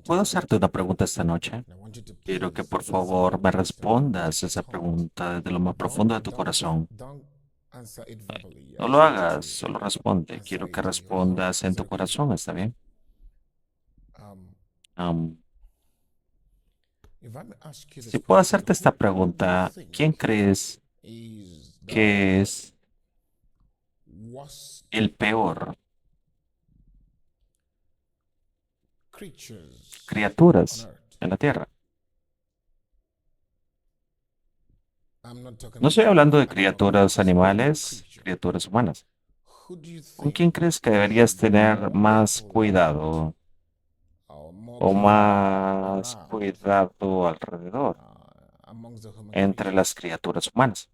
¿Puedo hacerte una pregunta esta noche? Quiero que por favor me respondas esa pregunta desde lo más profundo de tu corazón. No lo hagas, solo responde. Quiero que respondas en tu corazón, ¿está bien? Am, si puedo hacerte esta pregunta, ¿quién crees que es el peor criaturas en la Tierra? No estoy hablando de criaturas animales, criaturas humanas. ¿Con quién crees que deberías tener más cuidado o más cuidado alrededor entre las criaturas humanas?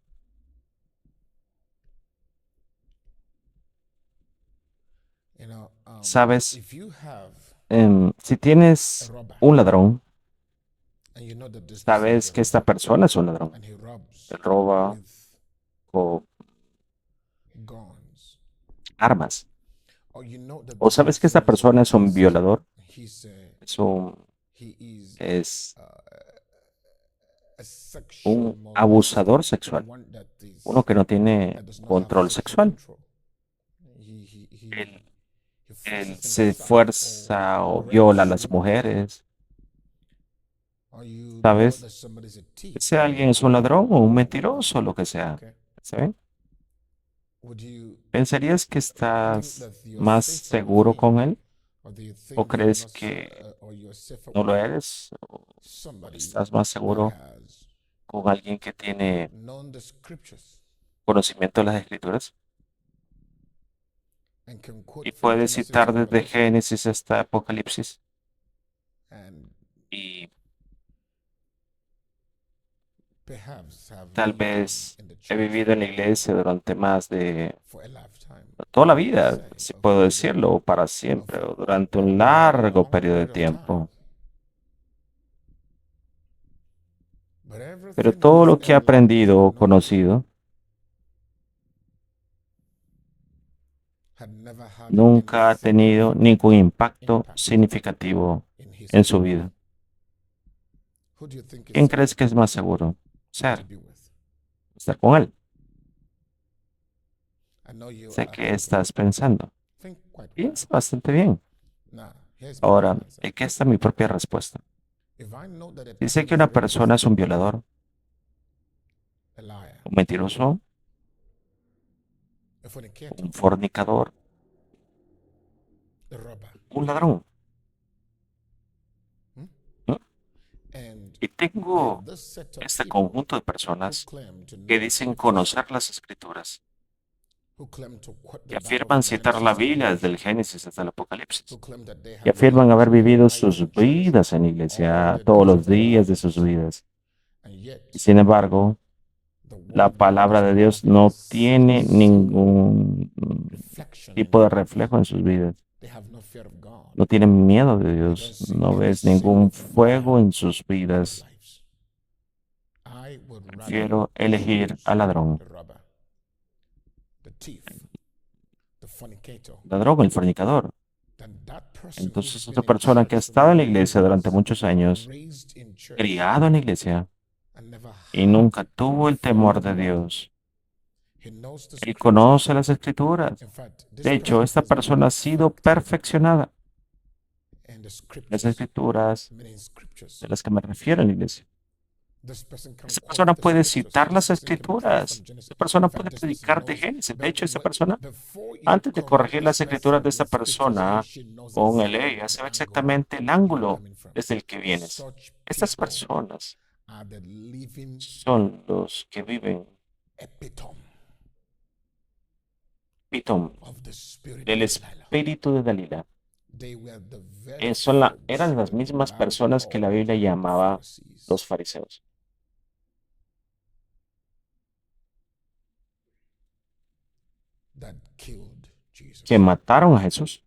Sabes, si tienes un ladrón, sabes que esta persona es un ladrón. Él roba o armas. O sabes que esta persona es un violador, es es un abusador sexual, uno que no tiene control sexual. Él, él se fuerza o viola a las mujeres, ¿sabes? Si alguien es un ladrón o un mentiroso, lo que sea, ¿sí? ¿Pensarías que estás más seguro con él? ¿O crees que no lo eres? ¿O estás más seguro con alguien que tiene conocimiento de las escrituras y puede citar desde Génesis hasta Apocalipsis? Y tal vez he vivido en la iglesia durante más de toda la vida, si puedo decirlo, o para siempre, o durante un largo periodo de tiempo. Pero todo lo que he aprendido o conocido nunca ha tenido ningún impacto significativo en su vida. ¿Quién crees que es más seguro ser? Estar con él. Sé que estás pensando. Piensa bastante bien. Ahora, aquí está mi propia respuesta. Si sé que una persona es un violador, un mentiroso, un fornicador, un ladrón, ¿no? Y tengo este conjunto de personas que dicen conocer las escrituras, que afirman citar la Biblia desde el Génesis hasta el Apocalipsis, que afirman haber vivido sus vidas en la iglesia todos los días de sus vidas. Y sin embargo, la palabra de Dios no tiene ningún tipo de reflejo en sus vidas. No tienen miedo de Dios. No ves ningún fuego en sus vidas. Prefiero elegir al ladrón. Ladrón, el fornicador. Entonces, otra persona que ha estado en la iglesia durante muchos años, criado en la iglesia y nunca tuvo el temor de Dios. Él conoce las escrituras. De hecho, esta persona ha sido perfeccionada. Las escrituras de las que me refiero en la iglesia. Esa persona puede citar las escrituras. Esa persona puede predicar de Génesis. De hecho, esta persona, antes de corregir las escrituras de esta persona con el ella, sabe exactamente el ángulo desde el que vienes. Estas personas son los que viven Pitón, del espíritu de Dalila. Eran las mismas personas que la Biblia llamaba los fariseos, que mataron a Jesús.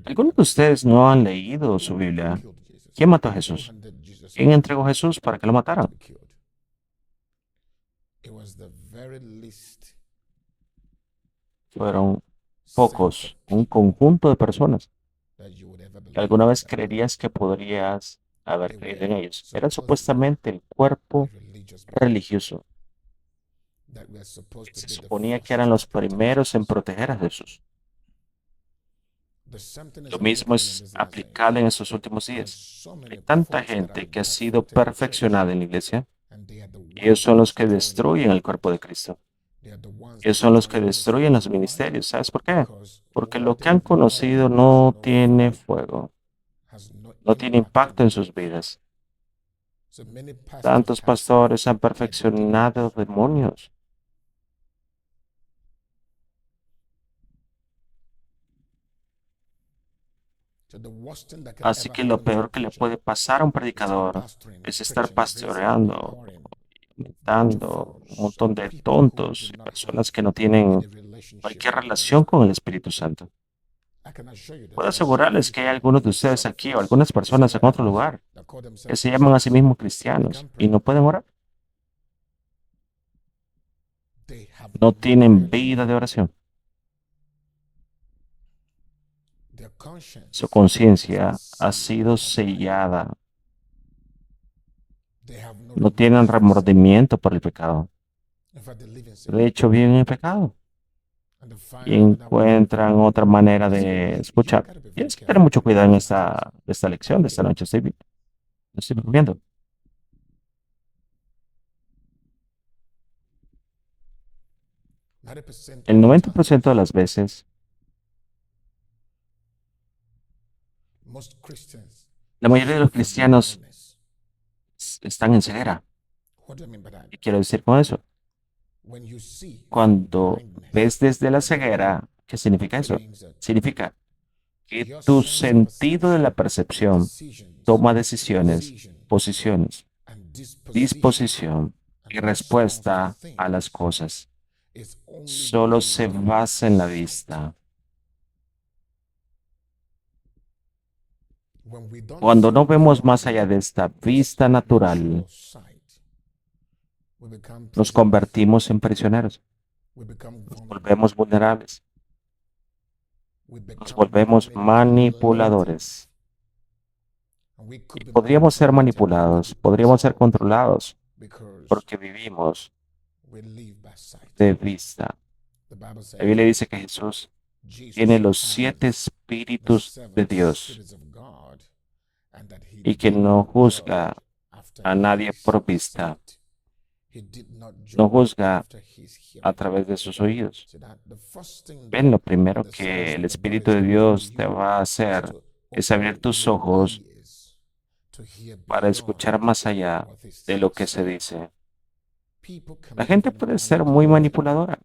Algunos de ustedes no han leído su Biblia. ¿Quién mató a Jesús? ¿Quién entregó a Jesús para que lo mataran? Fueron pocos, un conjunto de personas que alguna vez creerías que podrías haber creído en ellos. Era supuestamente el cuerpo religioso que se suponía que eran los primeros en proteger a Jesús. Lo mismo es aplicable en estos últimos días. Hay tanta gente que ha sido perfeccionada en la iglesia. Ellos son los que destruyen el cuerpo de Cristo. Ellos son los que destruyen los ministerios. ¿Sabes por qué? Porque lo que han conocido no tiene fuego, no tiene impacto en sus vidas. Tantos pastores han perfeccionado demonios. Así que lo peor que le puede pasar a un predicador es estar pastoreando, dando un montón de tontos, personas que no tienen cualquier relación con el Espíritu Santo. Puedo asegurarles que hay algunos de ustedes aquí o algunas personas en otro lugar que se llaman a sí mismos cristianos y no pueden orar. No tienen vida de oración. Su conciencia ha sido sellada. No tienen remordimiento por el pecado. De hecho, viven en el pecado y encuentran otra manera de escuchar. Tienes que tener mucho cuidado en esta lección de esta noche. Estoy viendo. El 90% de las veces, la mayoría de los cristianos están en ceguera. ¿Qué quiero decir con eso? Cuando ves desde la ceguera, ¿qué significa eso? Significa que tu sentido de la percepción toma decisiones, posiciones, disposición y respuesta a las cosas. Solo se basa en la vista. Cuando no vemos más allá de esta vista natural, nos convertimos en prisioneros, nos volvemos vulnerables, nos volvemos manipuladores. Y podríamos ser manipulados, podríamos ser controlados, porque vivimos de vista. La Biblia dice que Jesús tiene los 7 espíritus de Dios y que no juzga a nadie por vista, no juzga a través de sus oídos. Ven, lo primero que el Espíritu de Dios te va a hacer es abrir tus ojos para escuchar más allá de lo que se dice. La gente puede ser muy manipuladora.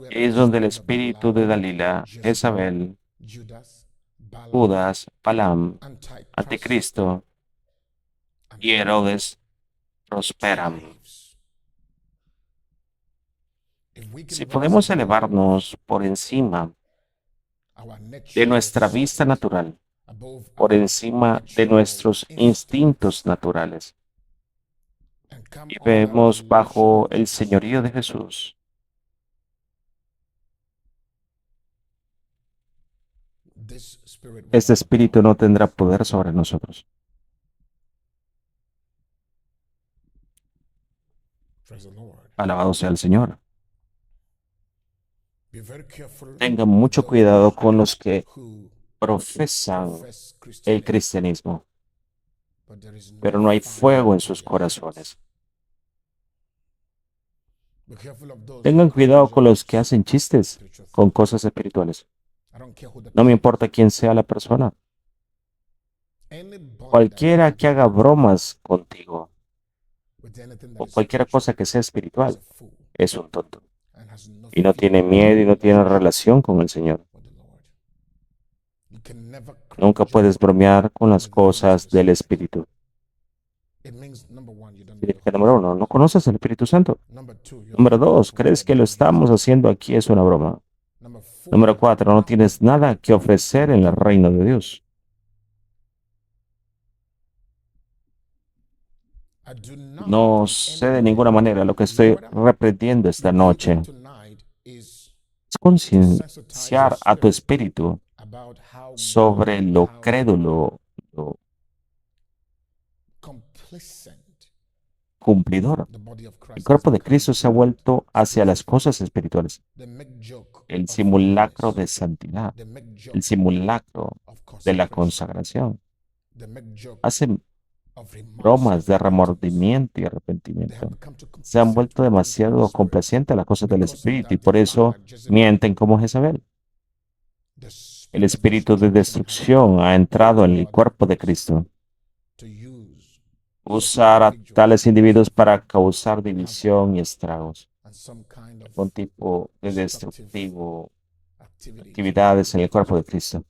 Es donde el espíritu de Dalila, Jezabel, Judas, Balaam, Anticristo y Herodes prosperan. Si podemos elevarnos por encima de nuestra vista natural, por encima de nuestros instintos naturales, y vemos bajo el señorío de Jesús, este espíritu no tendrá poder sobre nosotros. Alabado sea el Señor. Tengan mucho cuidado con los que profesan el cristianismo, pero no hay fuego en sus corazones. Tengan cuidado con los que hacen chistes con cosas espirituales. No me importa quién sea la persona. Cualquiera que haga bromas contigo o cualquier cosa que sea espiritual es un tonto y no tiene miedo y no tiene relación con el Señor. Nunca puedes bromear con las cosas del Espíritu. Significa, número 1, no conoces al Espíritu Santo. Número 2, crees que lo estamos haciendo aquí es una broma. Número 4, no tienes nada que ofrecer en el reino de Dios. No sé de ninguna manera. Lo que estoy repitiendo esta noche es concienciar a tu espíritu sobre lo crédulo, lo cumplidor. El cuerpo de Cristo se ha vuelto hacia las cosas espirituales. El simulacro de santidad, el simulacro de la consagración. Hacen bromas de remordimiento y arrepentimiento. Se han vuelto demasiado complacientes a las cosas del espíritu y por eso mienten como Jezabel. El espíritu de destrucción ha entrado en el cuerpo de Cristo. Usar a tales individuos para causar división y estragos. Un tipo de destructivo actividades en el cuerpo de Cristo.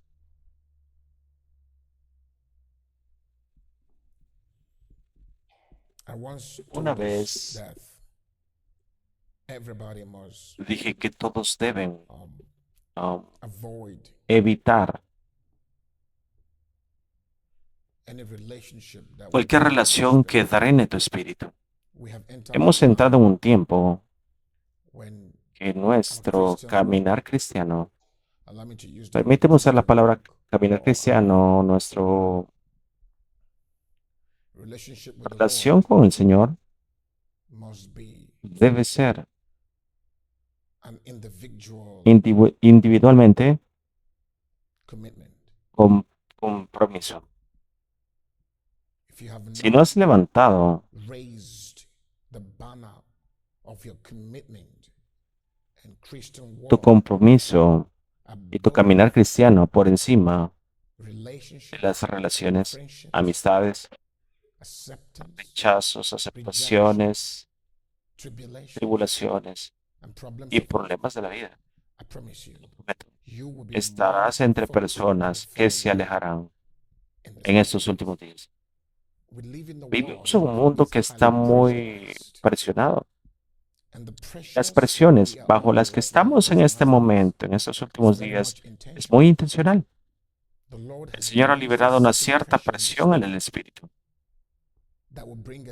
Una vez dije que todos deben um, evitar cualquier relación que drene tu espíritu. Hemos entrado en un tiempo que nuestro caminar cristiano, permíteme usar la palabra caminar cristiano, nuestra relación con el Señor debe ser individualmente con compromiso. Si no has levantado tu compromiso y tu caminar cristiano por encima de las relaciones, amistades, rechazos, aceptaciones, tribulaciones y problemas de la vida, estarás entre personas que se alejarán en estos últimos días. Vivimos en un mundo que está muy presionado. Las presiones bajo las que estamos en este momento, en estos últimos días, es muy intencional. El Señor ha liberado una cierta presión en el espíritu.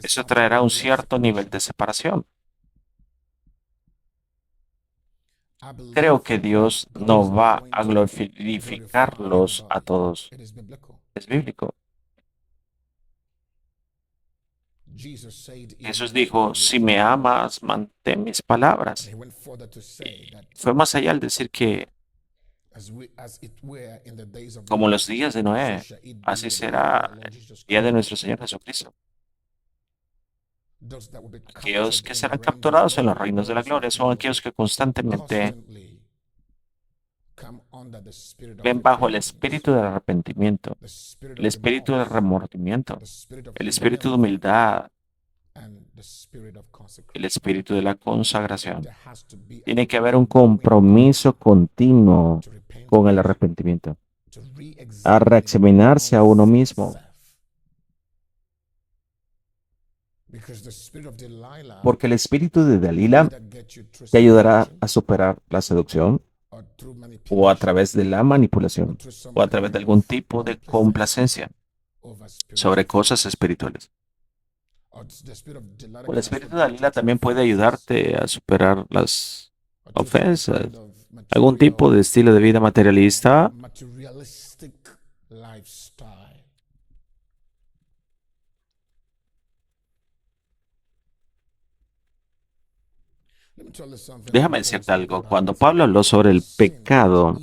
Eso traerá un cierto nivel de separación. Creo que Dios no va a glorificarlos a todos. Es bíblico. Jesús dijo, si me amas, mantén mis palabras. Y fue más allá al decir que, como los días de Noé, así será el día de nuestro Señor Jesucristo. Aquellos que serán capturados en los reinos de la gloria son aquellos que constantemente ven bajo el espíritu del arrepentimiento, el espíritu del remordimiento, el espíritu de humildad, el espíritu de la consagración. Tiene que haber un compromiso continuo con el arrepentimiento, a reexaminarse a uno mismo. Porque el espíritu de Dalila te ayudará a superar la seducción o a través de la manipulación o a través de algún tipo de complacencia sobre cosas espirituales. O el espíritu de Dalila también puede ayudarte a superar las ofensas, algún tipo de estilo de vida materialista. Déjame decirte algo. Cuando Pablo habló sobre el pecado,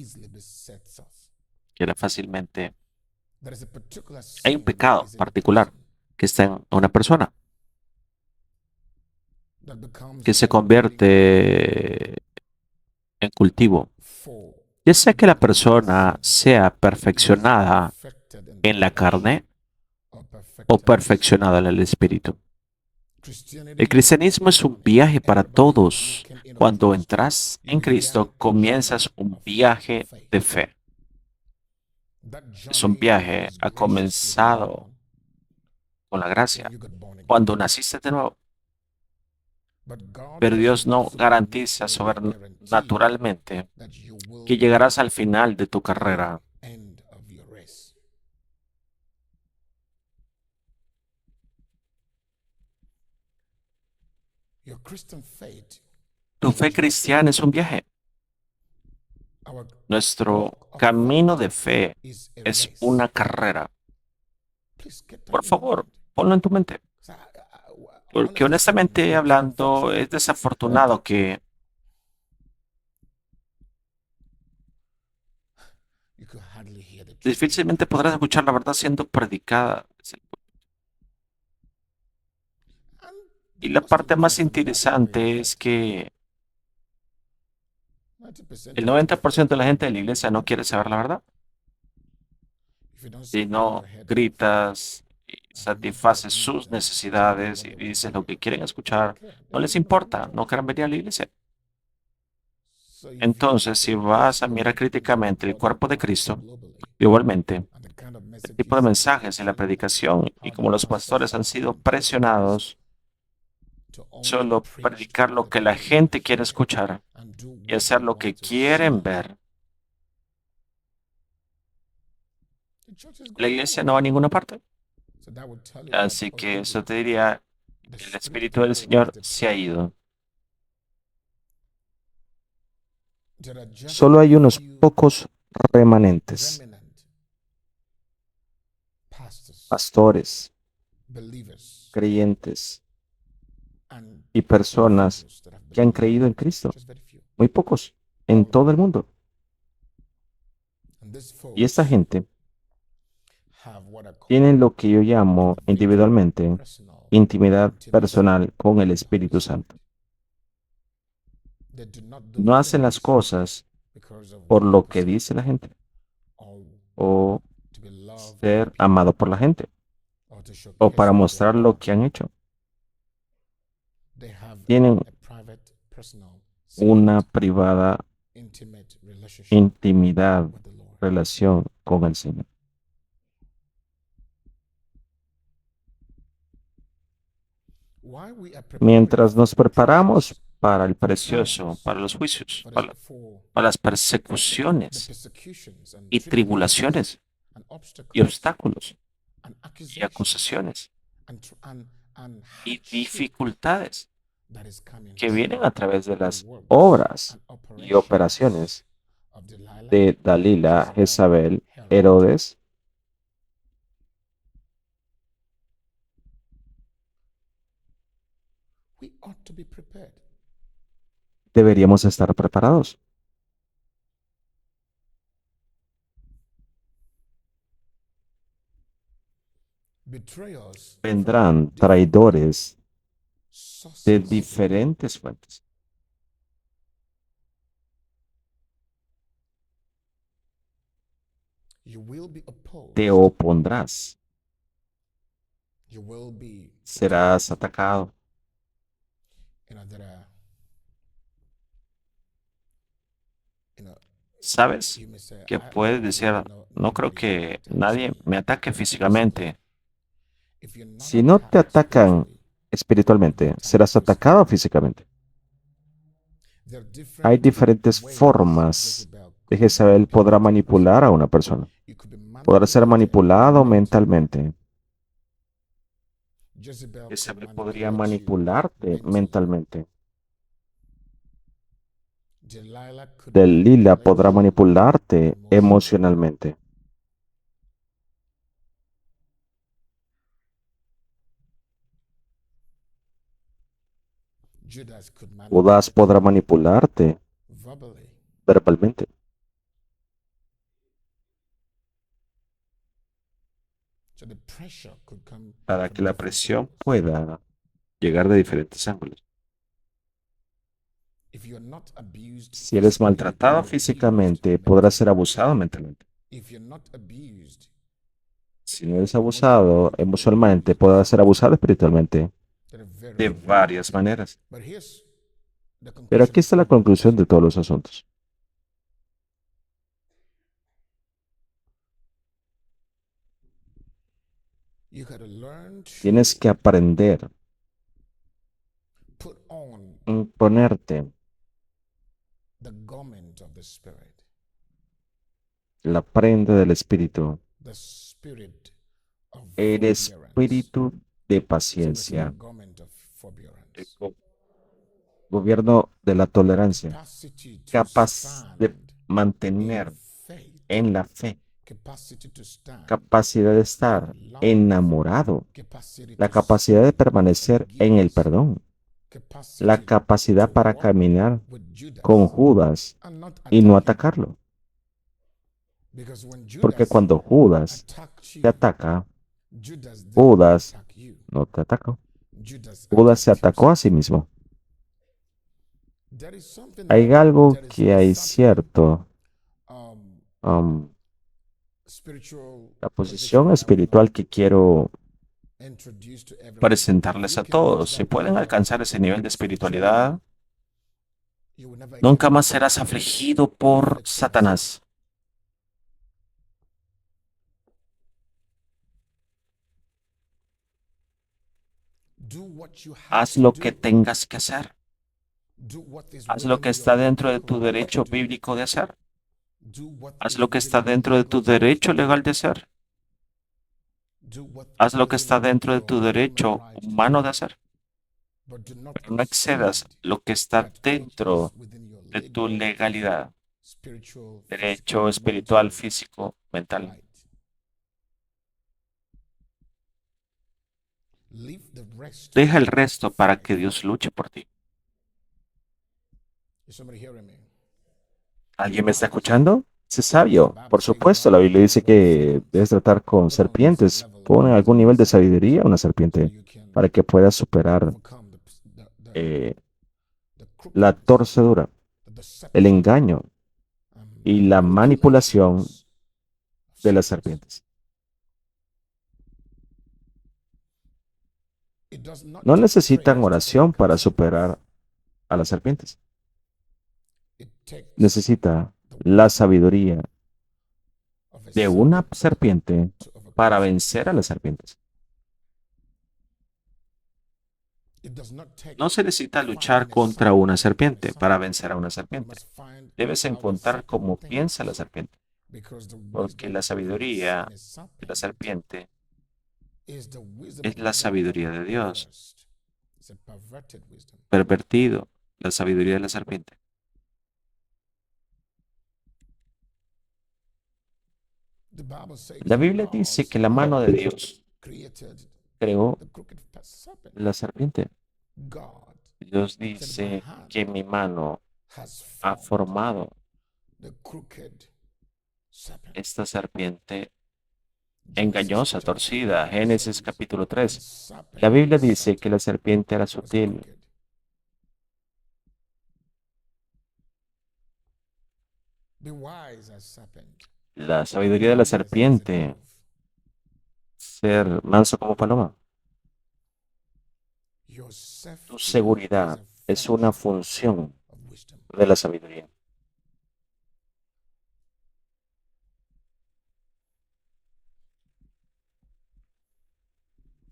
que era fácilmente, hay un pecado particular que está en una persona, que se convierte en cultivo. Ya sea que la persona sea perfeccionada en la carne o perfeccionada en el espíritu. El cristianismo es un viaje para todos. Cuando entras en Cristo, comienzas un viaje de fe. Es un viaje, ha comenzado con la gracia, cuando naciste de nuevo. Pero Dios no garantiza sobrenaturalmente que llegarás al final de tu carrera. Tu fe cristiana es un viaje. Nuestro camino de fe es una carrera. Por favor, ponlo en tu mente. Porque honestamente hablando, es desafortunado que difícilmente podrás escuchar la verdad siendo predicada. Y la parte más interesante es que el 90% de la gente de la iglesia no quiere saber la verdad. Si no gritas y satisfaces sus necesidades y dices lo que quieren escuchar, no les importa, no quieren venir a la iglesia. Entonces, si vas a mirar críticamente el cuerpo de Cristo, igualmente, el tipo de mensajes en la predicación y como los pastores han sido presionados solo predicar lo que la gente quiere escuchar y hacer lo que quieren ver, la iglesia no va a ninguna parte. Así que eso te diría, el Espíritu del Señor se ha ido. Solo hay unos pocos remanentes, pastores, creyentes y personas que han creído en Cristo. Muy pocos en todo el mundo. Y esta gente tiene lo que yo llamo individualmente intimidad personal con el Espíritu Santo. No hacen las cosas por lo que dice la gente o ser amado por la gente o para mostrar lo que han hecho. Tienen una privada intimidad, relación con el Señor. Mientras nos preparamos para el precioso, para los juicios, para las persecuciones y tribulaciones y obstáculos y acusaciones y dificultades que vienen a través de las obras y operaciones de Dalila, Jezabel, Herodes, deberíamos estar preparados. Vendrán traidores de diferentes fuentes. Te opondrás, serás atacado. ¿Sabes? Que puedes decir, no creo que nadie me ataque físicamente. Si no te atacan espiritualmente, serás atacado físicamente. Hay diferentes formas de que Jezabel podrá manipular a una persona. Podrá ser manipulado mentalmente. Jezabel podría manipularte mentalmente. Delila podrá manipularte emocionalmente. Judas podrá manipularte verbalmente. Para que la presión pueda llegar de diferentes ángulos. Si eres maltratado físicamente, podrás ser abusado mentalmente. Si no eres abusado emocionalmente, podrás ser abusado espiritualmente de varias maneras. Pero aquí está la conclusión de todos los asuntos. Tienes que aprender a ponerte la prenda del Espíritu, el espíritu de paciencia. gobierno de la tolerancia, capacity to capaz de stand in mantener faith, en la fe, capacity to stand capacidad de estar in love, enamorado, capacity la to capacidad de stand in permanecer en el forgiveness, perdón, la capacity to capacidad para walk caminar with con Judas Judas and not y no attack him. atacarlo. Because when Porque Judas cuando Judas attacks te you, ataca, Judas didn't Judas attack you. no te atacó. Judas Judas se attacked atacó a himself. sí mismo. There is something Hay that algo there is que a hay certain cierto, um, um, spiritual la position posición that I want espiritual que quiero to introduce to everyone. If presentarles you a can reach todos. Si that pueden level of alcanzar ese nivel de spirituality, espiritualidad, you will never nunca más experience serás afligido por afflictions. Satanás. Do what you have Haz to lo que do. tengas que hacer. Do what is Haz lo que within your está dentro de biblical tu right to derecho do. bíblico de hacer. Do what Haz is lo que within está your dentro de tu legal right derecho to do. legal de hacer. Do what Haz is lo que within está dentro de your tu human derecho right to humano do. de hacer. But do not Pero no excedas exceed lo que está that which is dentro within your de tu legal, legalidad. spiritual, Derecho physical, espiritual, mental físico, mental. right. Leave the rest to Deja el God to resto para fight que for Dios you. luche por ti. Is somebody hearing me? ¿Alguien me está escuchando? Es sabio. Por supuesto, la Biblia dice que debes tratar con Put on some serpientes. level of Pon algún wisdom nivel de inside sabiduría a una so that serpiente you can para que puedas superar overcome eh, the la crookedness, torcedura, the el deception, engaño y the la manipulación manipulations of de las serpents. serpientes. It does not No take necesitan prayers to oración overcome para serpents. superar a las serpientes. It takes Necesita the la wisdom sabiduría of a de una serpent serpiente to overcome para serpents. vencer a las serpientes. It does not take No se necesita luchar finding a contra sign una from a serpiente para serpent. vencer a una You serpiente. must find Debes how the encontrar serpent cómo piensa la thinks, serpiente, because the porque wisdom la that is sabiduría in a de la serpent serpiente is the wisdom es of la God sabiduría de Dios, reversed. It's a perverted wisdom. pervertido, la sabiduría de la serpiente. The Bible says La that Biblia dice God's que la mano de hand Dios created creó the crooked serpent. la serpiente. God Dios said, my dice que hand mi mano has ha formed formado the crooked serpent. esta serpiente Genesis engañosa, chapter torcida. 3 Génesis says capítulo that the 3. La serpent Biblia was dice que la subtle, serpiente era was sutil. crooked. Be wise as serpent. La sabiduría de la Harmless as a serpiente, dove. ser manso como paloma. Your Tu safety is seguridad a es una function función of wisdom. de la sabiduría.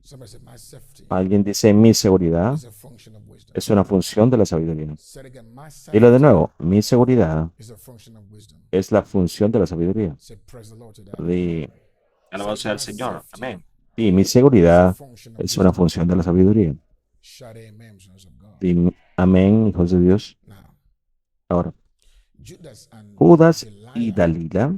Somebody said, my safety Alguien dice, mi seguridad is a function of wisdom. es una función de la sabiduría. Say it again, my Dilo de safety nuevo, mi seguridad is a function of wisdom. es la función de la sabiduría. Say, praise the Lord to that. Di, alabado Say, sea el my Señor. safety Amén. Y mi is a seguridad function of es una wisdom. función de la sabiduría. Shout amen, sons of God. Di, amén, hijos de Dios. Now, Ahora, Judas and Judas y Delilah Dalila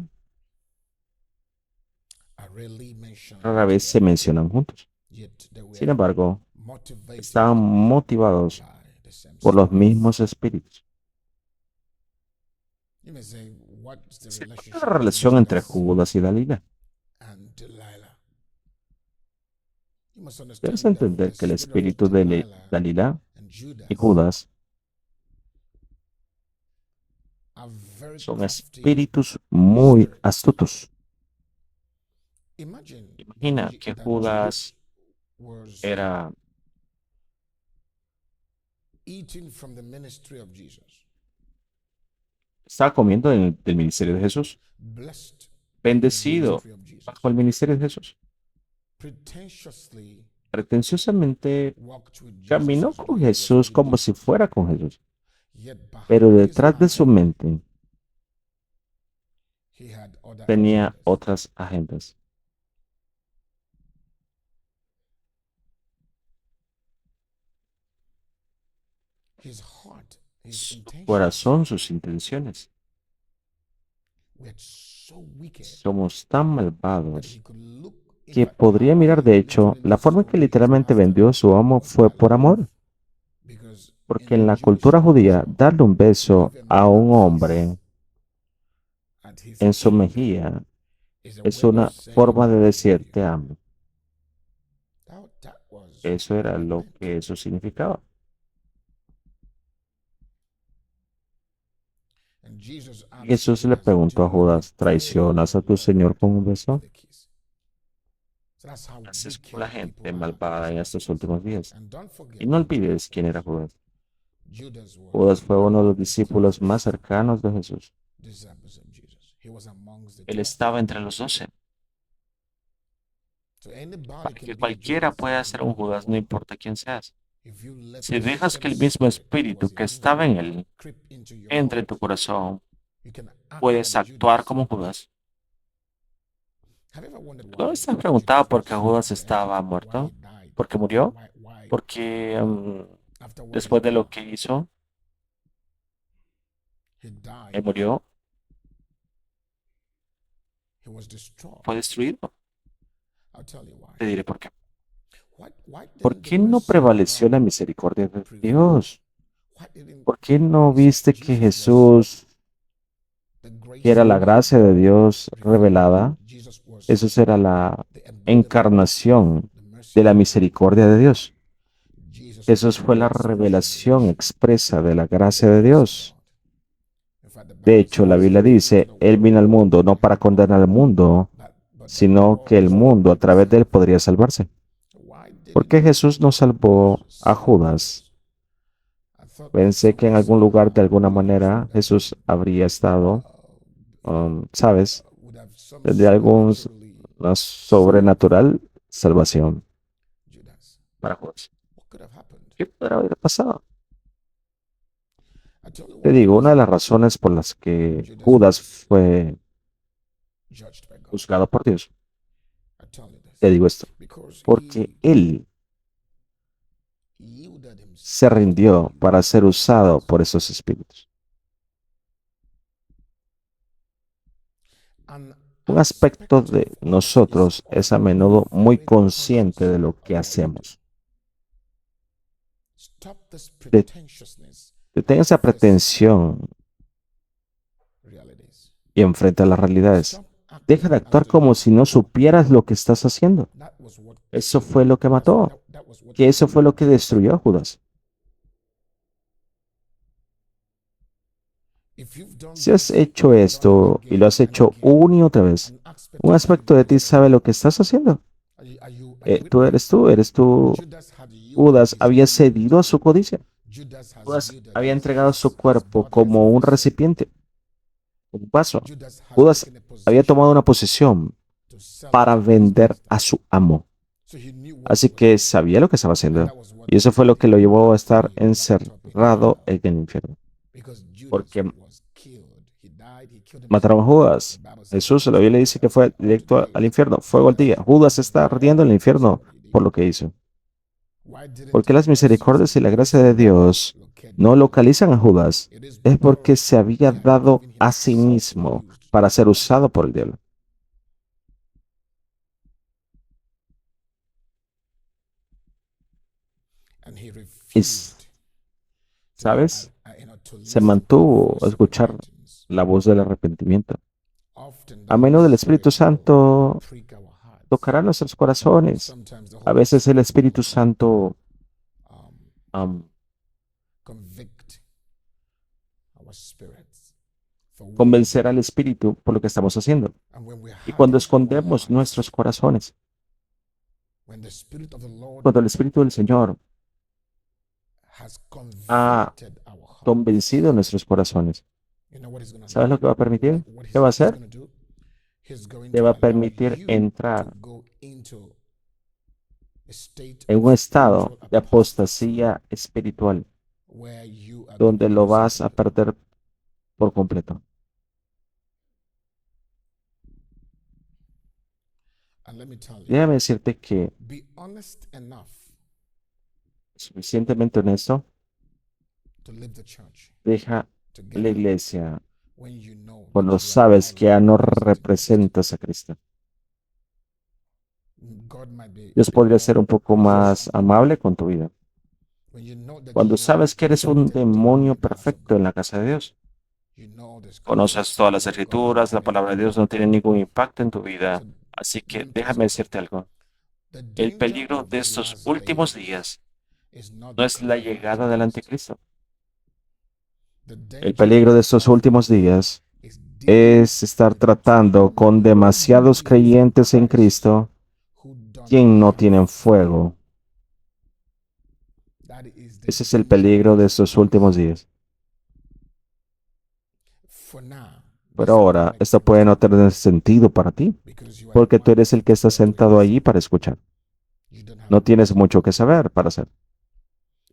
are rarely mentioned rara vez se together, mencionan juntos. yet they Sin were embargo, motivated estaban motivados by the same por los spirit. mismos espíritus. You may say, what's the ¿Cuál es relationship la between relación entre Judas Judas y Dalila? and Delilah? You must Debes understand that the entender que el spirit of espíritu de Delilah Dalila and y Judas Judas are very son crafty espíritus muy spirits. astutos. Imagine Imagina que that Judas Judas was era eating from the ministry of Jesus, estaba comiendo del ministerio de Jesús, blessed in the bendecido ministry of Jesus, bajo el ministerio de Jesús. pretentiously Pretenciosamente walked with Jesus caminó as though con he was Jesús with como Jesus. si fuera con Jesús, Yet pero behind his detrás de su mind, mente he had other tenía agendas. otras agendas. his heart, his su intention. corazón, sus intenciones. We're so wicked Somos tan that malvados he could look. In que fact, podría how mirar, he de hecho, literally la lost his forma en que way is literalmente after vendió a su amo fue por amor, because in porque the en la Jewish cultura judía, culture, darle un to beso give a a man un a hombre kiss at his en su cheek mejilla is a es way of una saying forma de I love decir you. te amo. That was Eso what era it lo meant. que eso significaba. And Jesus asked Jesús le Judas, preguntó "Do a you Judas, repay ¿traicionas a your tu Señor Lord con un beso? with a kiss?" So that's how Así es como la wicked people gente are in malvada these en last estos days. últimos días. And don't Y forget no who Judas olvides quién era was. Judas. Judas was Judas fue uno de los the discípulos más closest cercanos de Jesús. disciples of Jesus. He was amongst the Él 12. estaba entre los 12. So anybody Para can que be a cualquiera Judas pueda no ser un matter who you Judas, no are. importa quién seas. If you let Si the dejas que same el mismo spirit that espíritu was que in him estaba en él creep into your entre en tu heart, corazón, you can act puedes like actuar Judas. como Judas. Have you ever wondered ¿No why estás preguntado Judas por qué was Judas dead? estaba Why muerto? he died? ¿Por qué murió? Why Porque after what he después de did, lo que hizo, he died. él murió, He was destroyed. fue destruido. I'll tell you why. Te diré por qué. Why ¿Por didn't the qué no mercy of prevaleció la God misericordia de prevail? Dios? Why didn't ¿Por qué no you see viste que Jesus was Jesús, the que era grace la gracia de Dios revealed? revelada, Jesus was eso era la the embodiment, encarnación the mercy de of la God. misericordia de Dios? Jesus was Jesús the fue la expression of revelación the expresa de la gracia de grace of Dios. God. In fact, the De Bible hecho, la says Biblia he came into dice, the Él world vino al to mundo no condemn, para condenar al mundo, but that the sino que world el through mundo a him might be través de Él saved. podría salvarse. Why ¿Por qué didn't Jesús no salvó a save Judas? Judas? I thought Pensé que en somewhere, algún lugar, de somehow, alguna he manera, would have Jesús been, habría estado, ¿sabes? would have some De alguna supernaturally saved sobrenatural salvación Judas. para Judas. What could have happened? ¿Qué podrá haber pasado? I tell you Te one of the digo, una de las reasons razones por las que Judas Judas was fue judged by God. juzgado por Dios, I tell you this. te digo esto, Because porque he él yielded se himself rindió to para ser usado por esos espíritus. an Un aspecto aspect de of us is nosotros es a often menudo muy very consciente conscious de lo of que what we do. hacemos. Stop this De- pretentiousness Detén esa and face pretensión realities. y enfrenta las realidades. Stop acting Deja de as actuar though como you si no supieras lo que estás haciendo. that was what Eso killed. fue lo que mató, That was what que eso killed fue lo que Judas. destruyó a Judas. If you've done Si has this hecho and done it esto y lo has again and hecho again, una y otra vez, an aspect un of you aspecto de ti knows what sabe you're lo doing. que estás haciendo. Are you with Tú me? eres tú. Judas had yielded Judas his había body. cedido a su codicia. Judas has Judas yielded había entregado su his cuerpo body as a como un vessel. recipiente, un vaso. Judas has Judas taken a había position tomado una posición to sell para out his vender master. a su amo. So he knew what Así he was que doing. sabía lo que estaba And haciendo. that was what Y eso fue lo led que lo him llevó a to estar be locked up in encerrado hell. en el infierno. Because Judas Porque was killed. He died, he killed mataron a himself. Judas. The Bible says Jesús, he la was Biblia dice que fue hell directo today. al infierno, fuego al Judas día. Judas is está ardiendo en el dead because of infierno what he did. por lo que hizo. Why didn't Porque the las mercies misericordias y and la grace gracia of de God Dios locate no Judas? localizan a Judas. It is Es porque because se había he had dado given a sí himself to be mismo used. para ser usado por el diablo. And he Y, refused to, ¿sabes? to Se listen to the mantuvo a voice of escuchar repentance. la voz del arrepentimiento. Often the A Holy menudo el Espíritu Spirit will Santo prick our hearts. tocará nuestros corazones. Sometimes the A Holy veces el Spirit Espíritu will Santo um, convict our spirits for what we're convencerá al doing. Espíritu por lo que estamos haciendo. And when we Y cuando harden our escondemos lives, nuestros corazones, when the Spirit of the Lord cuando el Espíritu del Señor has ha convicted our hearts, convencido nuestros corazones, you know what he's going to ¿sabes do? lo que va a permitir? What ¿Qué va a he's hacer? going to do? He's going Te to va a allow permitir you entrar to go into a state en of un estado spiritual de apostasy apostasía espiritual, where you are going to donde lo lose vas a something. perder por completo. And let me tell you, Déjame decirte que be honest enough suficientemente honesto to leave the church Deja to la get out iglesia when you know that cuando you are sabes que ya no no longer representing Christ. representas a Cristo. God might be Dios a bit podría ser more un poco gracious más on you. amable con tu vida. When you know that Cuando you are sabes a que eres un perfected demon demonio in the house of perfecto God, en la casa de Dios. you know the scriptures Conoces say todas the las word of God does not escrituras, la have any palabra de Dios impact no on tiene you. ningún impacto en tu So vida. Así que let me tell you déjame something. decirte algo. The El danger peligro of de these estos last últimos days días is not no the es la coming of the llegada del Antichrist. anticristo. The El danger peligro of de these estos last últimos days días is dealing es estar with tratando too con many demasiados believers in creyentes en Christ Cristo who don't quien no have tienen fire. fuego. That is the Ese es el danger of peligro de these estos days. últimos días. For now, Pero this may ahora, make esto sense puede to no you tener sentido para ti, because you are the porque tú one eres el que está sitting there to sentado allí listen. para escuchar. You don't have No tienes wisdom. mucho que saber para hacer.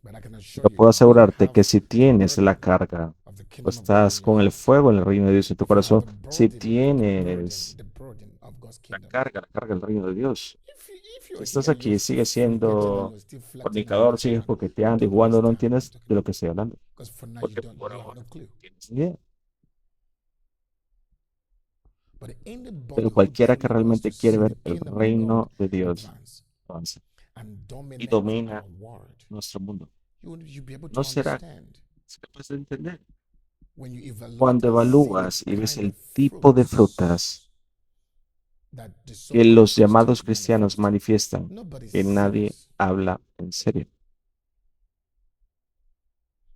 But I can assure Pero you, puedo if you asegurarte have que si the tienes la burden carga of the o kingdom of God estás in your con el heart, fuego en el reino de Dios en tu if you have corazón, the si burden, tienes the burden of God's la kingdom. carga del reino de Dios, If si you're estás here and you're aquí, still sigues fornicating and siendo you're still flirting and fornicador, messing sigues around, you coqueteando y don't jugando, no understand what I'm entiendes talking de lo about. que estoy hablando. Because for now Porque you por have ahora no clue. no tienes ni idea. But anybody Pero who cualquiera que truly wants to realmente quiere see ver the el kingdom of God reino de Dios advance avanza and y dominate domina our world, nuestro mundo, you'll be able no to será understand capaz de entender. when you evaluate Cuando and see the evalúas y ves kind of el tipo de frutas fruits that the que so-called los llamados Christians cristianos manifest, manifiestan, nobody's que nadie serious. habla en serio.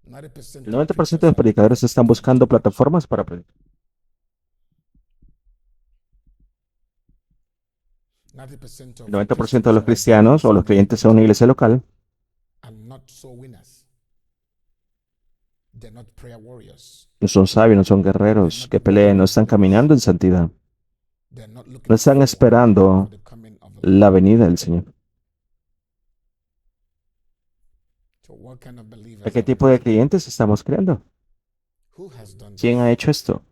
90% El of 90% preachers de are looking for predicadores están platform to buscando preach. plataformas para predicar. 90% El of 90% de Christians los or cristianos believers o in los the creyentes en Lord una iglesia local are not so winners. They're not prayer warriors. no son sabios, no son They're guerreros not que walking peleen, no in están holiness. caminando en santidad, They're not no looking están for esperando the coming of the la Lord. venida del Señor. So what kind of ¿A believers qué are we tipo de raising? creyentes estamos creando? Who has done ¿Quién ha this? hecho esto?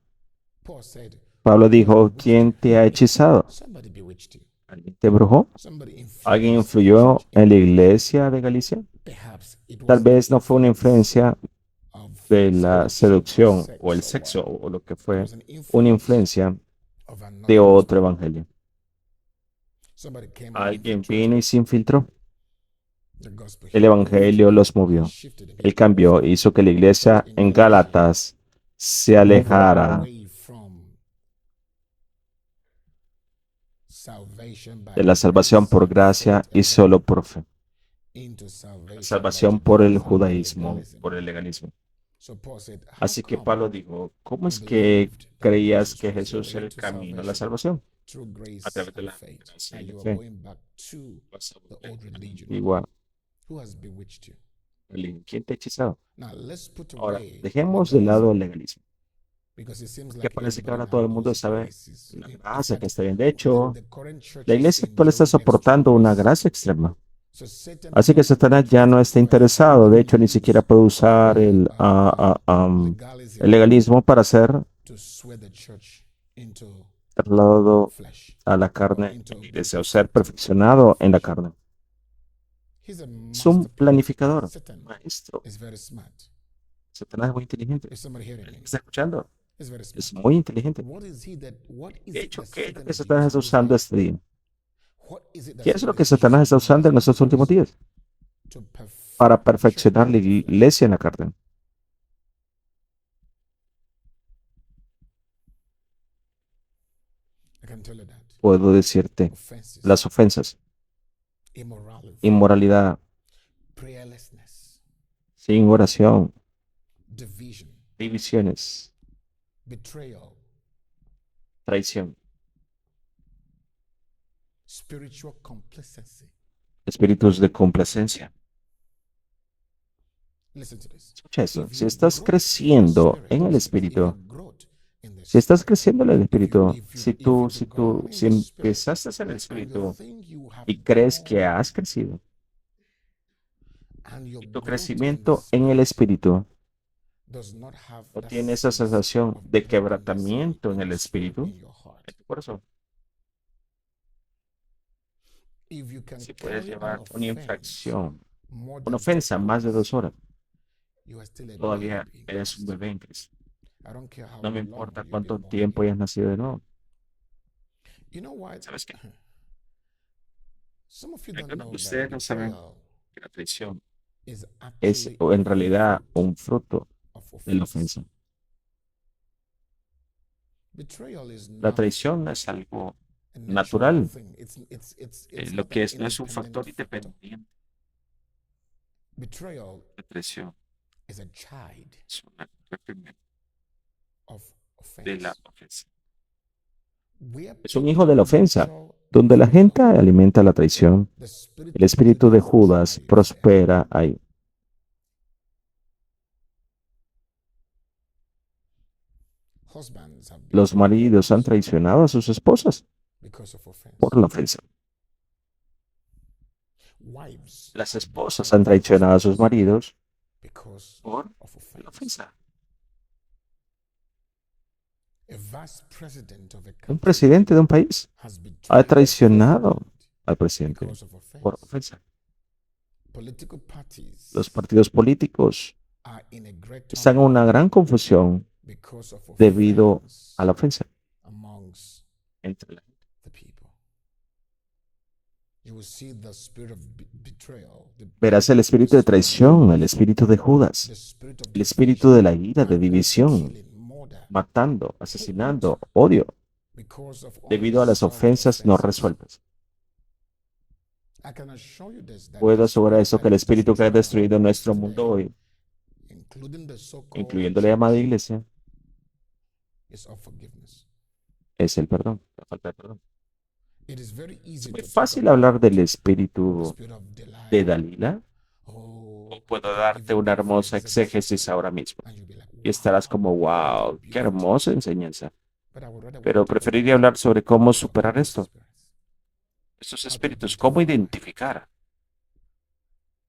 Paul said, Pablo who has dijo, bewitched ¿quién you? te ha hechizado? Somebody bewitched you. ¿Alguien te brujó? Somebody ¿Alguien influenced the influyó church in en la Galatia. iglesia de Galicia? Perhaps it Tal was the vez no fue una influence influencia of de la seduction or seducción o el sex or what. sexo o lo que It fue was an una influence influencia of de another otro gospel. evangelio. Somebody came and Alguien infiltrated vino y se infiltró. the gospel El here and evangelio los he movió. shifted the El people cambio from hizo que la the church iglesia in en Galatia Gálatas se alejara away from salvation by de la salvación grace por and gracia faith y solo alone por fe. into salvation by Salvación por el Judaism and judaísmo, legalism. por el legalismo. So Paul said, how Así que come Pablo dijo, ¿cómo you es que believed that creías Jesus que was the Jesús way era el to camino a la salvation salvación? through A grace través de and la faith? gracia Now y la you are fe. going back to Vas a the volver old a la religion. antigua Who has bewitched you? religión. ¿Quién te ha hechizado? Now let's put Ahora, away dejemos de lado legalism el legalismo, because it seems que like parece que everybody ahora todo now el mundo knows sabe grace is. la In gracia que fact, está bien. De hecho, the current church la is iglesia actual está enjoying extreme soportando una grace. gracia extrema. So Satan Así is que not even Satanás ya no interested está in grace. He interesado. can De hecho, ni siquiera use puede usar el legalism legalismo para ser to swear the church into trasladado flesh a la or carne into en la being iglesia o ser perfected in the perfeccionado en la flesh. carne. He's a Es un master planner. planificador, Satan maestro. is very smart. Satanás es muy inteligente. Is somebody hearing ¿Me me? está escuchando? He's very Es smart. muy inteligente. What is De it hecho, that ¿qué es lo Satan que is Satanás está using these usando days? este día? What is it that ¿Qué es Satan lo que is Satanás está using in usando en these nuestros últimos days días? to Para perfect the church perfeccionar la in the flesh? iglesia en la carne. I can tell you that. Puedo decirte Offenses, las ofensas, immorality, inmoralidad, prayerlessness, sin oración, division, divisiones, betrayal, traición, spiritual complacency. espíritus de complacencia. Listen to this. Escucha eso. If Si you estás grow in the creciendo spirit, en el listen to this. If you espíritu, growth in the si estás spirit, creciendo en el espíritu, if you've grown in si the spirit, empezaste en el and you espíritu think you have y crees que grown, has crecido, and your y tu growth in the crecimiento en el spirit espíritu does not have no that tiene esa sense sensación of de brokenness quebrantamiento en in el the spirit, espíritu, in your heart. en tu corazón, If you can si puedes carry an llevar una offense infracción, more una than 2 ofensa más de hours, 2 horas, you are still a todavía baby in eres un Christ. bebé en Cristo. I don't care how No me long importa you've cuánto been born tiempo again. hayas nacido de nuevo. You know why? ¿Sabes qué? Some of you don't Algunos de know that ustedes no saben betrayal que la traición is es actually o en a realidad fruit un fruto of de la offense. ofensa. Betrayal is La not traición no es algo a natural natural, thing. It's lo not que an es no es un independent factor factor. independiente. Betrayal La traición is a child es una reprimenda of de la offense. ofensa. Where Es un hijo de people la ofensa, nurture donde la gente betrayal, alimenta la traición. the spirit El of espíritu de Judas Judas thrives there. prospera ahí. Husbands have Los betrayed their maridos han wives traicionado a sus esposas because of offense. por la ofensa. Wives Las have esposas betrayed han their traicionado a sus husbands maridos because por of la offense. ofensa. A vice president of a Un country presidente de un país has ha betrayed the traicionado president al presidente because of por offense. ofensa. Political parties Los partidos políticos are in a great están en una turmoil gran confusión because of debido offense a la ofensa amongst entre la gente. the people. You will see the spirit of betrayal, Verás el espíritu de traición, el espíritu de Judas, the spirit of el espíritu de la ira, de anger, división, killing, murder, matando, asesinando, odio, because of debido a las unresolved ofensas no offenses. resueltas. I can assure you this, that Puedo the asegurar spirit eso, that que el is espíritu que ha destroying destruido our nuestro lives mundo today, hoy, including the so-called incluyendo la llamada church, iglesia, is unforgiveness. es el perdón, la falta de perdón. It is very Es easy muy to talk fácil hablar about del the espíritu spirit of de Delilah. Dalila, Oh, o puedo I can darte give you una beautiful hermosa exegesis, exégesis ahora mismo. and you'll be like, Y estarás como, wow, what a wow, qué beautiful hermosa teaching. enseñanza. But I would rather want Pero to talk preferiría about hablar sobre cómo how to superar overcome these esto, spirits, estos how to espíritus, cómo identify identificar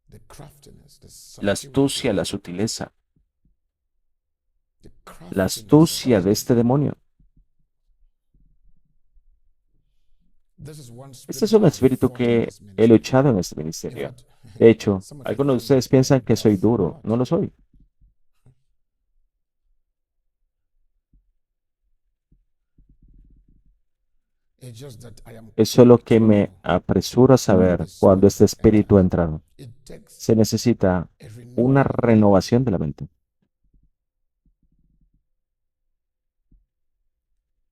the craftiness, the la subtlety, astucia, la sutileza, the la craftiness of astucia this de este demonio. This is one Este es spirit un I've espíritu fought in que this he ministry. luchado en este In ministerio. fact, De hecho, some of you algunos de think ustedes piensan que soy I'm duro. not. No lo soy. It's just that I am Es solo quick que to me know apresuro a saber the cuando spirit este has entered. espíritu ha entrado. It takes Se necesita a una renewal of mind. renovación de la mente.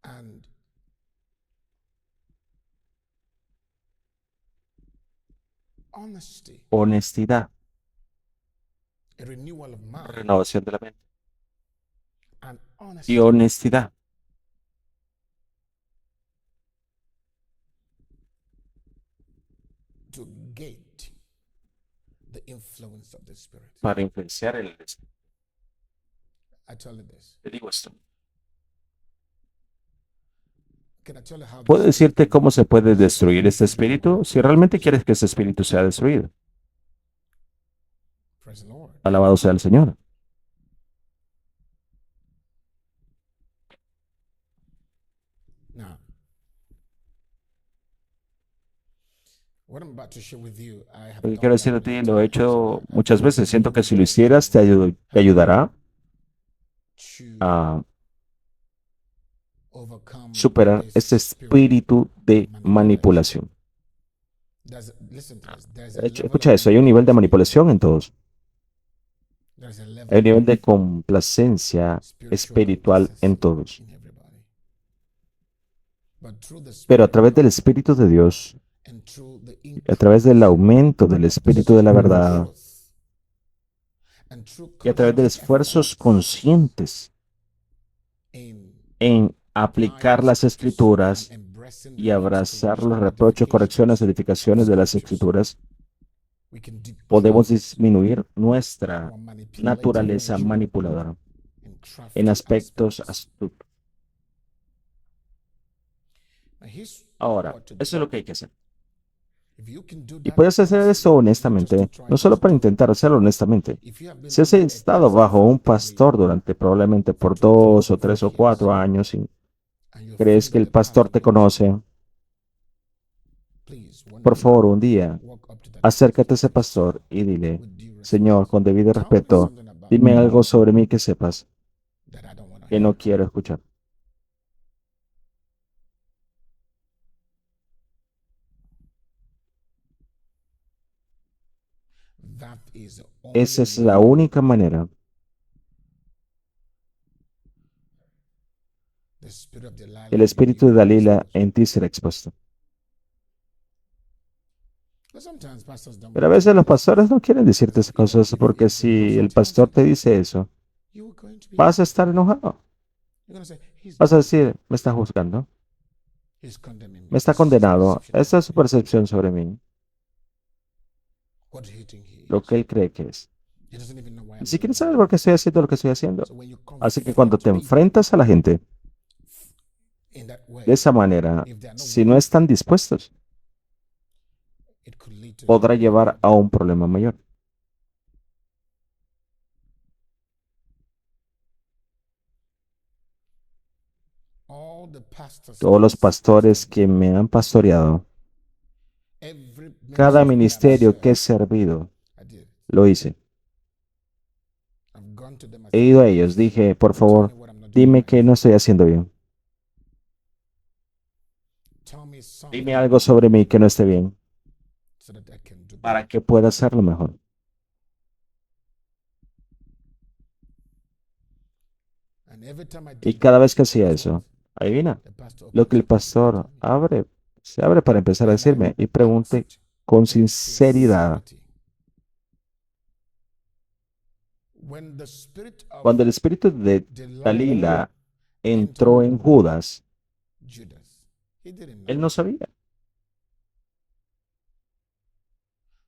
And honesty, Honestidad, a renewal of mind, renovación de la mente. and Y honesty honestidad to gate the influence of the spirit. para influenciar el espíritu. I tell you this. Te digo esto. Can I tell you how ¿Puedo this spirit decirte can cómo be se puede destroyed? destruir este espíritu? Si realmente quieres que este espíritu sea destruido. Praise the Lord. Alabado sea el Señor. Now, what I'm about to share with you, I have Lo que done quiero that decir a ti, many lo he times, hecho and I muchas believe veces. Siento you que si lo will hicieras, te ayudará to a overcome superar this este spirit espíritu de of manipulación. Listen to this. There's a De hecho, level escucha of eso, hay un nivel de manipulation. manipulación en todos. There's a level Hay un nivel de of complacencia spiritual espiritual en possession todos. in everybody. But through the Pero a Spirit través of del God Espíritu de Dios, and through the a través del aumento del Espíritu de la verdad truth and through y a través de conscious esfuerzos efforts conscientes in en aplicar las Escrituras y abrazar los reproches, correcciones, edificaciones de las Escrituras, podemos disminuir nuestra naturaleza manipuladora en aspectos astutos. Ahora, eso es lo que hay que hacer. Y puedes hacer eso honestamente, no solo para intentar hacerlo honestamente. Si has estado bajo un pastor durante probablemente por 2 o 3 o 4 años y crees que el pastor te conoce, por favor, un día, acércate a ese pastor y dile, Señor, con debido respeto, Dime algo sobre mí que sepas, that I don't want to que no hear. quiero escuchar. That is the Esa only es la way única manera the spirit of Delilah que el will be espíritu de made Dalila exposed. en ti será expuesto. But sometimes pastors don't Pero a want to veces tell you los this pastores no quieren decirte because esas cosas porque if the si pastor el tells you pastor te that, dice eso, you are going to be vas a angry. estar enojado. You're going to say, Vas a decir, me está juzgando, he's condemning me me. está This is his condenado. perception Esta about es su me. percepción sobre mí, What do you think he lo is? que él cree que es. He doesn't even know why Ni I'm doing siquiera what I'm sabe por doing. qué estoy haciendo lo que estoy haciendo. So when you Así que cuando confront te people enfrentas a la gente in that de way, esa manera, if they are not si no willing, están dispuestos, it could lead to a podrá bigger llevar problem. a un problema mayor. All the pastors Todos los that has pastores pastored me, que me han pastoreado, every cada ministry that I've ministerio que he served, servido, I did. lo hice. I've gone to them. I He said, ido a please ellos, dije, por tell me favor, what I'm not doing dime right. que no estoy haciendo bien. Tell me something Dime algo sobre mí que no esté bien so that I can do better. para que pueda hacerlo mejor. And every time I Y did cada that, vez que hacía guess what? eso, adivina, The pastor lo que opens el up his mouth to pastor tell me. abre, se abre para empezar a And I decirme y pregunte asked con with sinceridad. sincerity. When the spirit of Cuando el espíritu de Delilah Dalila entró en Judas, Judas, he didn't know. él no sabía.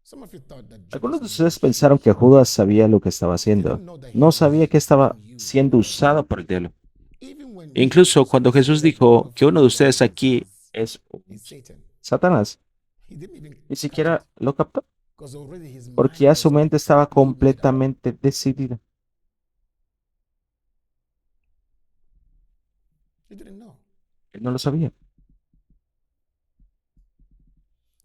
Some of you thought that Algunos de Judas knew ustedes what he pensaron was que doing. Judas sabía lo que estaba He haciendo. didn't know that he No was sabía que estaba being used siendo by the devil. usado por el diablo. Even when Incluso Jesus cuando Jesús said one dijo of que uno you de ustedes guys aquí es is Satan, Satanás, he didn't even ni catch siquiera it lo captó, because already his porque mind ya was su mente estaba completely made up. completamente decidida. He didn't know. Él no lo sabía.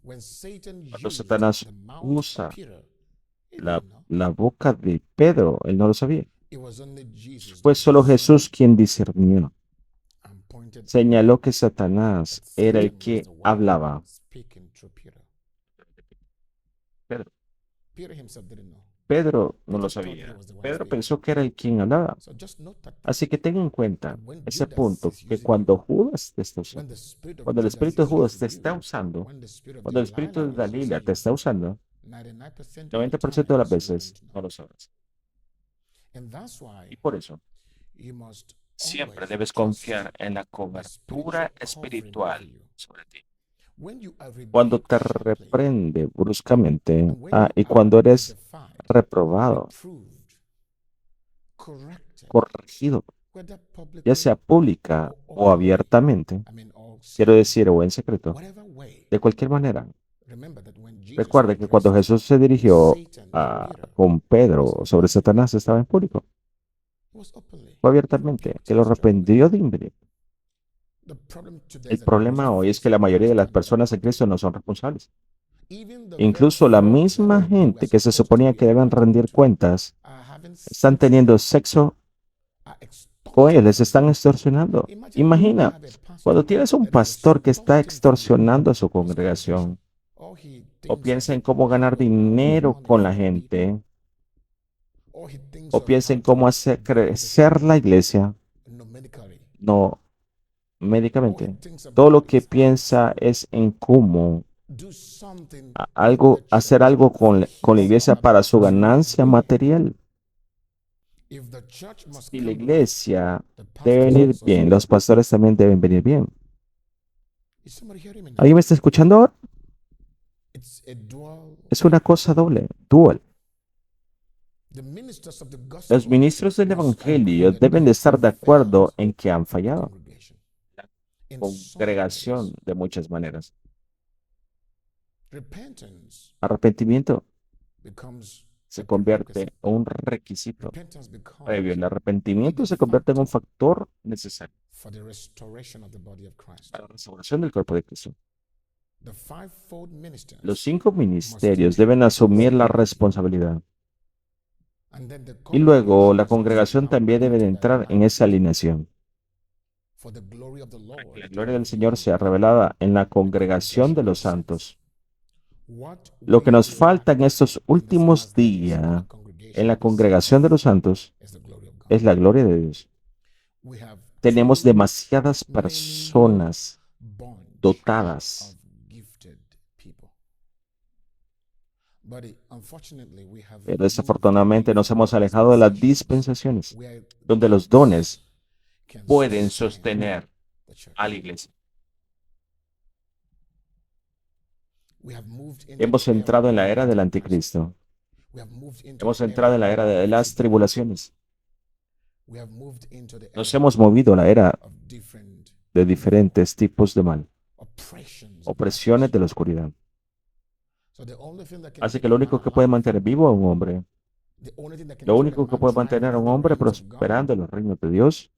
When Satan Cuando used Satanás the mouth usa of Peter, he la, didn't know. la boca de Pedro, él no lo sabía. It was only Jesus Fue that solo discerned Jesús quien discernió. and pointed out Señaló que that Satanás era el Satan was que the one hablaba. speaking through Peter. Pedro. Peter himself didn't know. Pedro no lo Peter thought he sabía. was the one Pedro speaking. pensó que era el quien hablaba. So just note that Así que ten en cuenta that when ese Judas punto, is que using cuando you, Judas te está usando, when the spirit of cuando el Judas espíritu de is Judas te using está you, usando, when the spirit of cuando el espíritu de Delilah is Dalila using te you, está usando, 99% of the 90% de las times you're going veces to no know. lo sabrás. And that's why Y por eso you must siempre always debes trust confiar en la the cobertura spiritual covering over espiritual you. sobre ti. When you are Cuando rebuked te sharply, reprende bruscamente, and when you y are cuando eres edified, reprobado, reproved, corrected, corregido, whether ya publicly sea pública or o openly, abiertamente, or quiero secretly, decir, o en secreto, whatever way, de cualquier manera. remember that when Jesus Recuerde que cuando addressed Jesús se dirigió Satan and Peter, con Pedro sobre Satanás, estaba en público, it was openly. fue He abiertamente, rebuked que him lo straight away. reprendió de inmediato. The problem today El is that most problema hoy es que la faithful mayoría de las pastors are not personas en accountable. Cristo no son responsables. Even the very Incluso la folk misma that you gente are que se supposed to suponía be que deben accountable rendir to cuentas, are having están sex teniendo with them, sexo are con ellos, extorting les from están them. extorsionando. Imagine when you Imagina, have a cuando pastor tienes un that is pastor que está extorting from you, extorsionando a su whose congregation, congregación all he o thinks piensa of en cómo how ganar he will ask for dinero money con la from the people, gente all he thinks o of piensa how en to cómo hacer build the crecer la iglesia, numerically, no all he médicamente. thinks Todo lo about que is how piensa to es en cómo do something in the algo, hacer church algo for con la his iglesia para su ganancia material. If the church must Si la come right, iglesia the debe pastors venir must also bien, come los right. pastores también deben venir bien. Is somebody hearing me now? ¿Alguien me está escuchando ahora? It's a dual Es una thing. cosa doble, dual. The ministers of the Los gospel ministros del must agree Evangelio that deben they de have estar de acuerdo failed en que han the fallado. congregation La in so many congregación ways. de muchas maneras. Repentance Arrepentimiento becomes se a convierte prerequisite. en un requisito Repentance previo. becomes El a arrepentimiento se needed convierte en un factor factor necesario for the restoration of the body of Christ. para la restauración del cuerpo de Cristo. The fivefold Los ministers 5 must ministerios take deben asumir la responsibility responsabilidad And then the Y luego la congregation is congregación now también debe de into that entrar en line. esa alineación. For the glory of the Para que Lord la to gloria be del Señor revealed sea revelada en la congregación de los santos. What Lo que we nos falta en lack estos in these últimos last days in días the en congregation la of the congregación de saints los santos is the glory of God. es la gloria de Dios. We have Tenemos too demasiadas many personas bunch dotadas, of gifted people. But unfortunately, we have pero moved away desafortunadamente nos from hemos alejado de las dispensaciones where donde los gifts dones can pueden sustain sostener the church. a la iglesia. We have moved into Hemos the era entrado en of la era del Antichrist. anticristo. We have moved into Hemos the entrado era en la era de of las tribulation. tribulaciones. We have moved into the Nos era hemos movido a la era of different de diferentes tipos de mal, oppressions of opresiones darkness. de la oscuridad. So the only thing that can Así keep que a lo man único que puede alive, mantener vivo a un hombre, the only thing that can lo keep a único que man puede thriving mantener a in un the hombre reigns of God prosperando en los reinos de Dios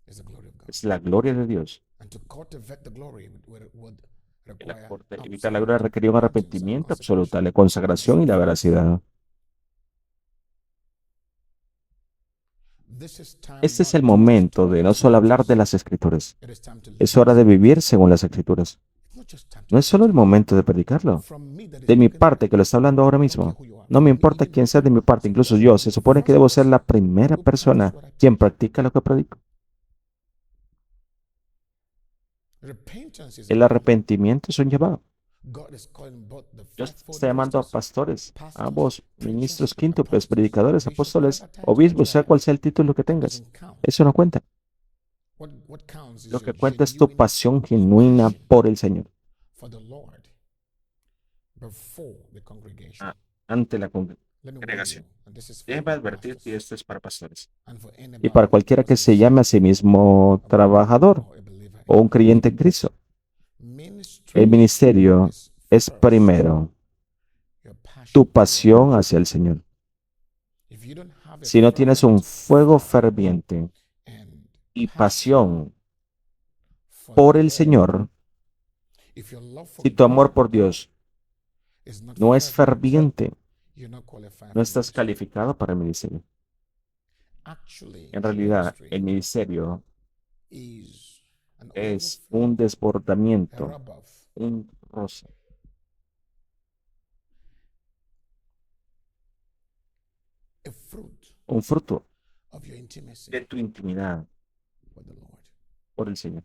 is the glory of God. es la gloria de Dios. And to cultivate the glory would Y require evitar la gloria absolute requería un repentance and arrepentimiento consecration. absoluto, la consagración y la veracidad. This is time Este es not el to just momento talk de the no solo hablar de scriptures. las escrituras, It is time to live es the hora de scriptures. vivir según las escrituras. It's not just time to No es solo el preach. momento de predicarlo. From me that is De mi speaking parte, right que lo está hablando ahora now, I don't care mismo, who you are. no me From me, importa even quién sea you. de mi parte, See, incluso I yo, am se the supone que first debo ser la person primera who practice persona what I quien preach. practica lo que predico. Repentance is a El call. arrepentimiento es un llamado. God is calling both the Dios fivefold está llamando a ministers, pastores, pastors, ambos ministros preachers, quíntuples, apostles, predicadores, bishops, apóstoles, whatever title that you obispos, sea have. cual sea el título que That tengas. doesn't count. Eso no cuenta. What counts is Lo your que cuenta es tu genuine pasión genuina passion por el Señor for the Lord before the congregation. ante la Let me warn you, congregación. and this is for Déjame all advertir que pastors esto es para pastores and for y anybody para who cualquiera que calls se llame a sí himself mismo a trabajador believer or a believer o in un Christ. creyente en Cristo. El Ministry ministerio is es first primero your passion tu for the Lord. pasión hacia el Señor. If you don't have a Si no tienes un fervent fuego fire ferviente and y passion pasión for por the el Lord, Señor, if your love for si tu amor God por Dios is not no es fervent, ferviente, you're not qualified no for estás ministry. calificado para el ministerio. Actually, En realidad, ministry el ministerio is an es overflow, un a desbordamiento, rub-off, un roce, a fruit un fruto of your intimacy de tu intimidad with the Lord. por el Señor.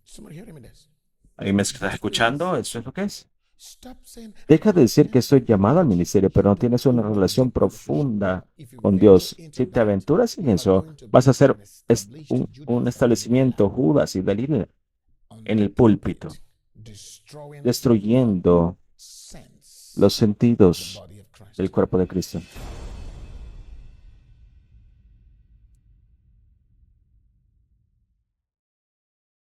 Somebody hearing me this? ¿Ahí me estás escuchando? Eso es lo que es. Stop saying, Deja de "I'm decir que estoy called llamado al to ministerio, preach." pero no tienes una You go relación deep with the Bishop. profunda If you con venture Dios. into Si te that, aventuras en you are eso, going to vas a be ser an established un Judas and establecimiento Delilah Judas y Dalila on en the el púlpito, pulpit, destroying destruyendo sense los of the sentidos body of Christ. del cuerpo de Cristo.